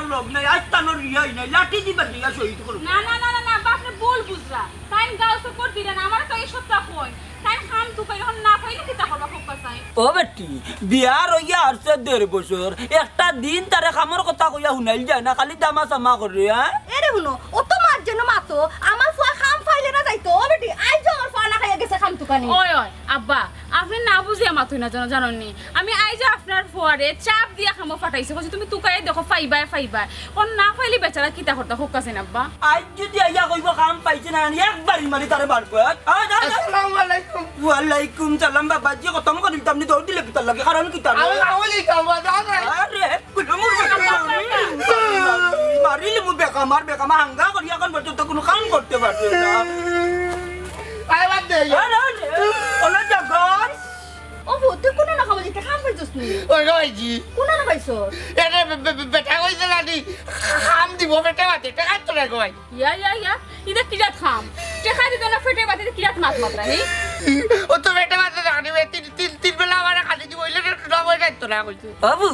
করার লোক নাই আজ তানোর রিয়াই নাই লাঠি দিবা দিয়া শহীদ করব না না না না বাপরে বল বুঝরা তাই গাও তো কর দিলেন আমার তো এই সপ্তাহ কই তাই খাম তু কই হন না কইলে কি তা করবা খুব পাসাই ও বেটি বিয়ার হইয়া আসছে 1.5 বছর একটা দিন তারে খামর কথা কইয়া হুনাইল যায় না খালি দামা সামা করে হ্যাঁ এরে হুনো ও তো মার জন্য মাতো আমার ফুয়া খাম ফাইলে না যাইতো ও বেটি আইজ আমার ফুয়া না খাইয়া গেছে খাম তুকানি ওই ওই আব্বা আপনি না বুঝিয়া মাতুই না জানেননি আমি আইজ আপনার ফুয়ারে চাপ দিয়া খামো ফাটাইছে কইছি তুমি তুকাই দেখো ফাইবা কোন না ফাইলি বেচারা কিতা করতে খুব কাছে না আব্বা আজ যদি আইয়া কইব কাম পাইছে না একবারই মারি তারে বাড়বো আসসালামু আলাইকুম ওয়া আলাইকুম সালাম বাবাজি কত মন করি আপনি দৌড় দিলে কি তার লাগে কারণ কি তার আমি আমলি কামবা দাদা আরে কুলমুর মারিলে মু বেকামা হাঙ্গা করি এখন পর্যন্ত কোনো কাম করতে পারছে না আয় বাদ দে আরে ওলা জগন ও ভূত কোন না খাবো যেতে খাম পাইছস নি ওই গাইজি কোন না পাইছস এরে বেটা কইছে নানি খাম দিব বেটা বাতে টাকা তো রে কই ইয়া ইদা কিরাত খাম টেকা দিত না ফেটে বাতে কিরাত মাত মাত্রা হে ও তো বেটা বাতে জানি তিন বেলা আমার খালি দিব হইলে না বই যাইতো না কইছে বাবু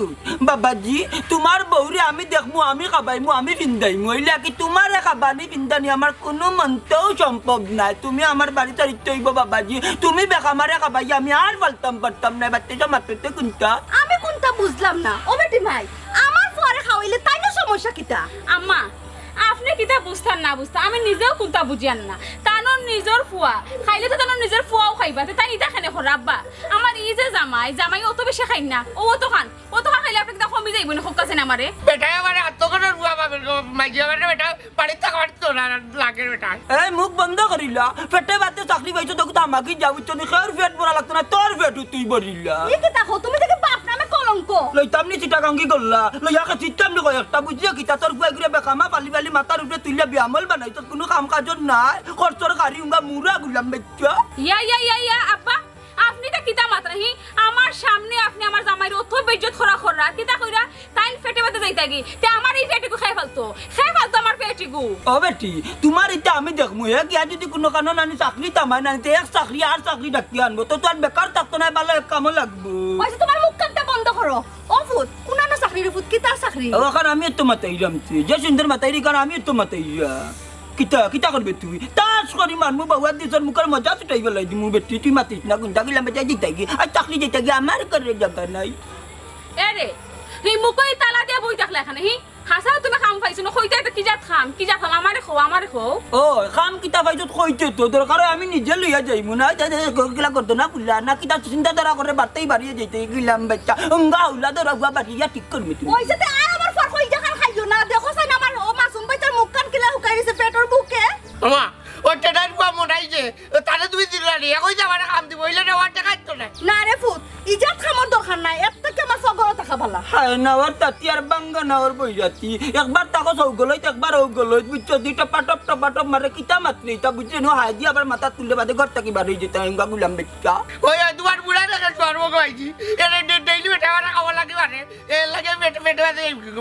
বাবাজি তোমার বউরে আমি দেখমু আমি খাবাইমু আমি পিন্দাইমু হইলে কি তোমার খাবানি পিন্দানি আমার কোনো মন্তও সম্ভব নাই তুমি আমার বাড়িতে রিতে হইব বাবাজি তুমি বেকামারে খাবাই আমি আর পারতাম না বাচ্চা মাত্রতে কোনটা আমি কোনটা বুঝলাম না ও বেটি ভাই আমার ফুয়ারে খাওয়াইলে তাই না সমস্যা কিটা আম্মা আপনি কিতা বুঝতান না বুঝতা আমি নিজেও কোনটা বুঝিয়ান না তানোর নিজের ফুয়া খাইলে তো তানোর নিজের ফুয়াও খাইবা তাই ইটা খানে খরাব্বা আমার ই যে জামাই অত বেশি খাই না ও তো খান খাইলে আপনি কিতা কমে যাইব না খুব কাছে না আমারে বেটা আমার আত্মকনের বুয়া পাবে মাইজি আমার বেটা বাড়িতে থাকার তো না লাগে বেটা এই মুখ বন্ধ করিলা পেটে বাতে চাকরি পাইছো তো আমাকে যাবিছ নি খের পেট ভরা লাগতো না তোর পেট তুই ভরিলা ই কি দেখো তুমি দেখে বাপ নামে কলঙ্ক লইতাম নি চিটাগাঙ্গি করলা লইয়াকে চিত্তাম নি কয়েকটা বুঝিয়া কিতা তোর গুয়া গুড়ে বেকামা পালি মাথার উপরে তুইলা বিয়ামল বানাই তোর কোনো কাম কাজর নাই খরচর গাড়ি উঙ্গা মুরা গুলাম বেচ্চা ইয়া আব্বা আপনি তো কিতা মাত্রাহি আমার সামনে আপনি আমার জামাইর অত বেজ্জত খরা কিতা কইরা তাইন ফেটে বাতে যাইতাগি তে আমার এই ফেটিকু খাই ফালতো আমার পেটিকু ও বেটি তোমার এটা আমি দেখমু হে গিয়া যদি কোনো কারণ নানি চাকরি তামাই নানি তে এক চাকরি আর চাকরি ডাকি আনবো তো তোর বেকার থাকতো না ভালো এক কামও লাগবো ওই তোমার মুখ কানটা বন্ধ করো ও ফুট কোন না চাকরির ফুট কিতা চাকরি ও কারণ আমি তো মাতাই রামছি যে সুন্দর মাতাই কারণ আমি তো মাতাই কিতা করবে তুই তাস করি মানমু বাবা দিছর মুখের মজা ছুটাই গলাই দিমু বেটি তুই মাতিস না কোনটা গিলাম বেটা জিতাই আর চাকরি জিতাই আমার করে জায়গা নাই এরে হি মুকই তালা দিয়া বই দেখলা এখানে হি হাসা তুমি খাম পাইছো না কইতে কি জাত খাম আমারে খো ও খাম কিতা পাইছো কইতে তো দরকার আমি নিজে লইয়া যাইমু না গিলা করতো না বুঝলা না কিতা চিন্তা ধরা করে বাড়তেই বাড়িয়ে যেতে গিলাম বাচ্চা উঙ্গা উলা ধরা গুয়া বাড়িয়া ঠিক করবি তুই ওই সাথে আয় আমার ফর কই জাখান খাইও না দেখো সাইন আমার ও মাসুম বাইতার মুখ কান কিলা হুকাই দিছে পেটর বুকে মামা ও টেডার বুয়া মোনাইছে তারে তুমি দিলা নি কই যাবার কাম দিব হইলে না ওয়াটা খাইতো না না রে ফুট ইজাত খামর দরকার নাই একটা কি আমার ফগর টাকা ভালা হায় নাওয়ার তাতি আর বাঙ্গা নাওয়ার বই যাতি একবার তাকো সৌগলই একবার ওগলই বুঝছো দুইটা পাটপ মারে কিতা মাত্রি তা বুঝছে নো হাই দি আবার মাথা তুলে বাদে ঘর থেকে বাড়ি যেতে ইঙ্গা গুলাম বেচ্চা ওই দুবার বুড়া দেখে সর্ব গাইছি এরে ডেইলি বেটা আমার খাওয়া লাগে মানে এ লাগে বেটা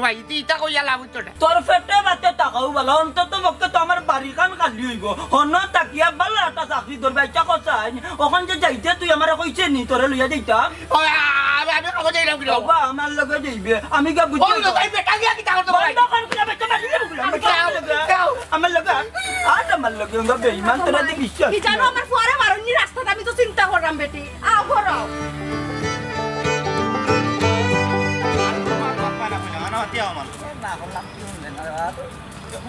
ভাই তুই তা কইয়া লাভ হতো না তোর পেটে বাতে তাকাও বলা অন্তত মক্কে তো আমার বাড়ি খান খালি হইব হন তাকিয়া বালা একটা চাকরি ধরবে ইচ্ছা করছাই ওখান যে যাইতে তুই আমারে কইছে নি তোরে লইয়া যাইতা ওই আমি খাওয়া যাই না কি বাবা আমার লগে যাইবে আমি কা বুঝি ওই ভাই বেটা গিয়া কি তা করতে পারি আমার লগে আর আমার লগে উঙ্গা বেঈমান তোরা দি বিশ্বাস কি জানো আমার ফুয়ারে মারনি রাস্তাটা আমি তো চিন্তা করলাম বেটি আও ঘরও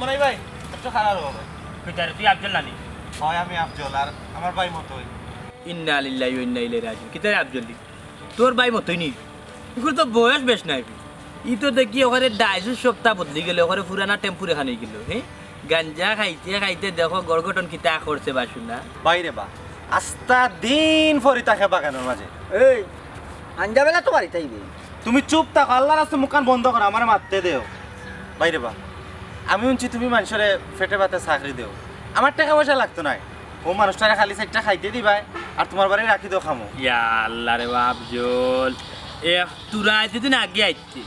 মনাই ভাই একটু খারাপ হবে পিতারে তুই আফজল নানি হয় আমি আফজল আর আমার ভাই মতোই ইন্না লিল্লাহি ওয়া ইন্না ইলাইহি রাজিউন কিতারে আফজল দি তোর ভাই মতই নি ইগুলো তো বয়স বেশ নাই ই তো দেখি ওখানে 2.5 সপ্তাহ বদলি গেল ওখানে পুরানা টেম্পুরে খানি গেল হ্যাঁ গাঞ্জা খাইতে দেখো গড়গটন কিতা করছে বাসু না বাইরে বা আস্তা দিন ফরিতা খেবা কেন মাঝে এই আঞ্জা বেলা তো বাড়ি তাইবে তুমি চুপ থাকো আল্লাহর রাস্তা মুখান বন্ধ করো আমার মারতে দেও বাইরে বা আমি শুনছি তুমি মানুষের ফেটে পাতে চাকরি দেও আমার টাকা পয়সা লাগতো না ও মানুষটারে খালি সাইডটা খাইতে দিবাই আর তোমার বাড়ি রাখি দাও খামো ইয়া আল্লাহ রে আফজল এ তুরা যেদিন আগে আইতে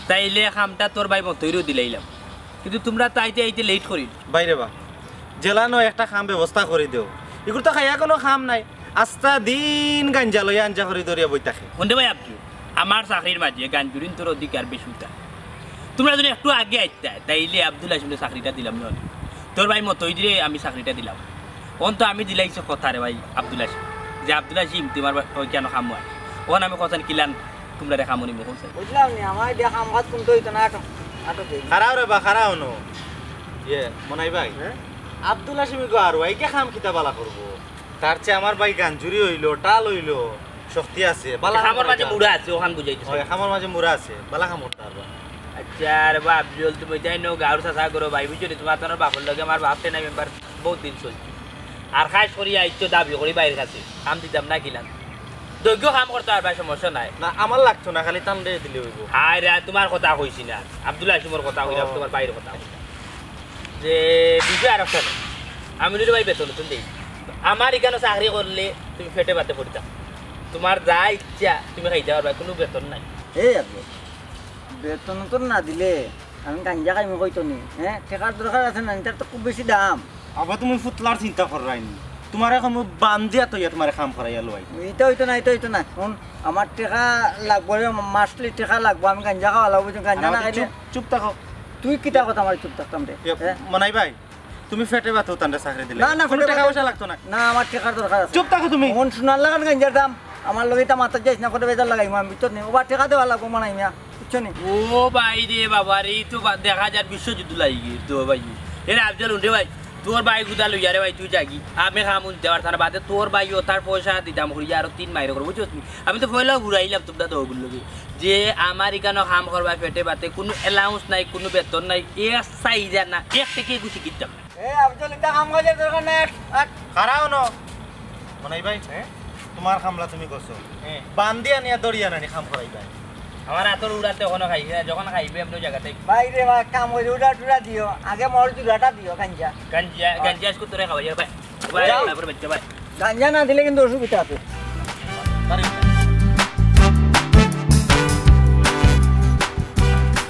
তাইলে খামটা তোর ভাই মতইরও দিলাইলাম কিন্তু তোমরা তো আইতে লেট করি বাইরে বা জেলানো একটা খাম ব্যবস্থা করে দেও এগুলো তো খাইয়া কোনো খাম নাই আস্তা দিন গাঞ্জা লইয়া আঞ্জা করে দরিয়া বই থাকে শুনতে ভাই আফজল আমার চাকরির মাঝে গাঞ্জুরিন তোর অধিকার বেশি তোমরা যদি একটু আগে আইতা তাইলে আব্দুল হাসিমকে চাকরিটা দিলাম না তোর ভাই মতই দিলে আমি চাকরিটা দিলাম ওন তো আমি দিলাইছো কথা রে ভাই আব্দুল হাসিম যে আব্দুল হাসিম তোমার ওই কেন খাম হয় ওন আমি কথা কিলান তোমরা রে খামনি মুখ বুঝলাম নি আমার দিয়া কাম কাজ কোন হইতো না খারাও রে বা খারাও নো ইয়ে মনাই ভাই আব্দুল হাসিমি গো আর ওই কে খাম কিতা বালা করব তার চেয়ে আমার ভাই গাঞ্জুরি হইলো টাল হইলো শক্তি আছে বালা খামর মাঝে মুড়া আছে ওখান বুঝাইতো হয় খামর মাঝে মুরা আছে বালা খামর তার আচ্ছা রে বাপ জল তুমি যাই নো গাউর চাচা করো ভাই বুঝছো তোমার তোর বাপের লগে আমার বাপতে নাই মেম্বার বহুত দিন চলছে আর খাস করি আইতো দাবি করি বাইরের কাছে কাম দিতাম না কিলাম দৈর্ঘ্য কাম করতে আর ভাই সমস্যা নাই না আমার লাগতো না খালি টান দিয়ে দিলে হইব হায় রে তোমার কথা কইছি না আব্দুল হাসিমর কথা কইলাম তোমার বাইরের কথা কইলাম যে বিষয় আর একটা আমি যদি ভাই বেতন নতুন দিই আমার এখানে চাকরি করলে তুমি ফেটে বাতে পড়তাম তোমার যা ইচ্ছা তুমি খাইতে পারবা কোনো বেতন নাই এই আপনি বেতন তো না দিলে আমি গাঞ্জা খাইমু কইতো নি হ্যাঁ টেকার দরকার আছে না তার তো খুব বেশি দাম আবার তুমি ফুটলার চিন্তা করাইনি তোমার এখন বান্ধিয়া তো তোমার কাম করাইয়া লই এটা হইতো না শুন আমার টেকা লাগবো মাসলি টেকা লাগবো আমি গাঞ্জা খাওয়া লাগবো গাঞ্জা না খাইলে চুপ থাকো তুই কিতা কথা আমার চুপ থাকতাম রে মনাই ভাই তুমি ফেটে বাতো তান্ডা চাকরি দিলে না না কোনো টাকা পয়সা লাগতো না না আমার টেকার দরকার আছে চুপ থাকো তুমি মন শোনার লাগান গাঞ্জার দাম আমার লগে তা মাথা যাইছ না করে বেজার লাগাইমু আমি ভিতর নি ওবার টেকা দেওয়া লাগবো মানাই মিয়া বুঝছো নি ও ভাই রে বাবা রে তো দেখা যার বিশ্বযুদ্ধ লাগি তো ভাই এর আফজল উঠে ভাই তোর ভাই গুদা লইয়া রে ভাই তুই জাগি আমি খামুন দেওয়ার থানা বাদে তোর ভাই ও তার পয়সা দিতাম করিয়া আর 3 মাইরে করব বুঝছো তুমি আমি তো পয়লা ঘুরাইলাম তোমরা তো ওগুলো যে আমার এখানে কাম করবা পেটে বাতে কোনো অ্যালাউন্স নাই কোনো বেতন নাই এ চাইজা না এক থেকে গুছি কিতাম এ আফজল এটা কাম করার দরকার নাই খারাও ন মনাই ভাই তোমার খামলা তুমি করছো বান্ধিয়া নিয়া দড়িয়া নানি খাম করাইবা আমার হাতর উড়াতে ওখানে খাইছে যখন খাইবে আপনি জায়গাতে বাইরে বা কাম করে উড়া টুড়া দিও আগে মর চুলাটা দিও গাঞ্জা গঞ্জা আজকে তোরে খাওয়াই ভাই ভাই তারপর বাচ্চা ভাই গাঞ্জা না দিলে কিন্তু অসুবিধা আছে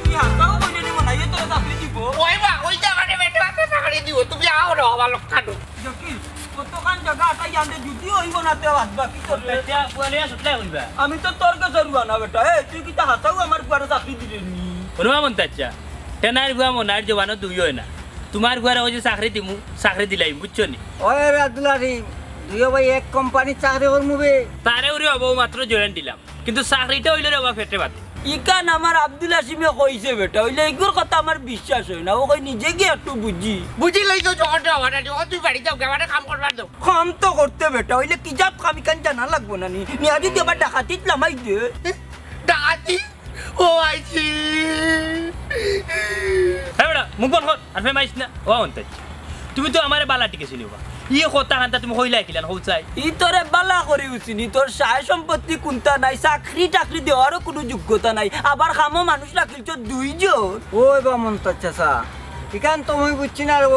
তুই হাতাও কইলে নি মনাই তোর চাকরি দিব ওই বা ওই জায়গাটা বেটে বাতে চাকরি দিব তুমি আও রে আমার লোক কাটো জকির কতখান জায়গা আটাই আনতে যদি হইব না তে বাদ বাকি তোর বেটা বলে সুতলে হইবা আমি তো তোর কাছে রুয়া না বেটা এ তুই কি তা হাতাও আমার পুরো চাকরি দিলি নি অনুমা মন তাচ্চা টেনার গুয়া মনার জবানো দুই হয় না তোমার গুয়ারে ওই যে চাকরি দিমু চাকরি দিলাই বুঝছো নি ওই রে আব্দুল হাসিম তুইও ভাই এক কোম্পানি চাকরি করমু বে তারে ওরে হবো মাত্র জয়েন দিলাম কিন্তু চাকরিটা হইলে রে বাবা ফেটে বাতে ইকান আমার আব্দুল হাসিমে কইছে বেটা হইলে এগুর কথা আমার বিশ্বাস হয় না ও কই নিজে গিয়ে একটু বুঝি বুঝি লই তো যখন আমার তুই বাড়ি যাও গাওয়াটা কাম করবার দাও কাম তো করতে বেটা হইলে কি জাত কামি কান জানা লাগবো না নি নিয়া যদি আবার ডাকাতিত লামাই দে ডাকাতি ও আইছি হ্যাঁ বেটা মুখ বন্ধ কর আর ফে মাইস না ও অন্তে তুমি তো আমারে বালা টিকে চিনিবা ই কথা কান্তা তুমি হইলাই কিলান হউছাই ই তোরে বালা করে উচিনি তোর সায় সম্পত্তি কোনটা নাই চাকরি টাকরি দেওয়ারও কোনো যোগ্যতা নাই আবার খামো মানুষ রাখিলছ দুইজন ওই বা মন চাচা ইকান তো মই বুঝছি না রে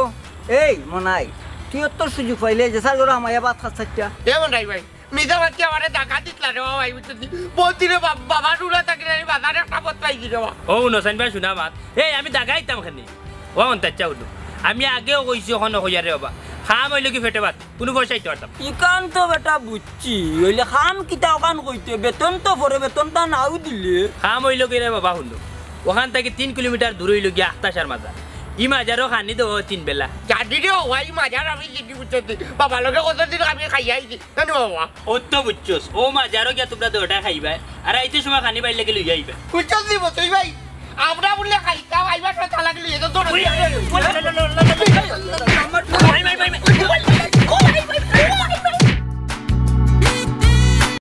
এই মনাই তুই তোর সুযোগ পাইলে যে স্যার গোরা আমায় বাত খাচ্ছা এমন নাই ভাই মিজা বাচ্চা আমার ডাকাতি রে ভাই বুঝছি বহুত দিনে বাবা রুলা থাকি রে বাজারে একটা পথ পাইছি রে ও নসাইন ভাই শুনা মাত এই আমি দাগাইতাম খানি ও অন্তে চাউলো আমি আগেও কইছি ওখানে হইয়া রে বাবা খাম হইলে কি ফেটে বাত কোনো পয়সা দিতে পারতাম ইকান তো বেটা বুঝছি হইলে খাম কিতা ওখান কইতে বেতন তো পরে বেতনটা নাও দিলে খাম হইল কি রে বাবা শুনলো ওখান থেকে 3 কিলোমিটার দূর হইল গিয়া আখতাসার মাজা ই মাজারও খানি তো 3 বেলা জানি রে ওই মাজার আমি জিজ্ঞি বুঝছি বাবা লগে কতদিন আমি খাই আইছি জানো বাবা ও তো বুঝছোস ও মাজারও গিয়া তোমরা দুটা খাইবা আর এইতে সময় খানি বাইর লেগে লই যাইবা বুঝছি বসই ভাই আমরা বললে খাইতাম আইবার কথা লাগলি এটা তো ভাই ভাই ভাই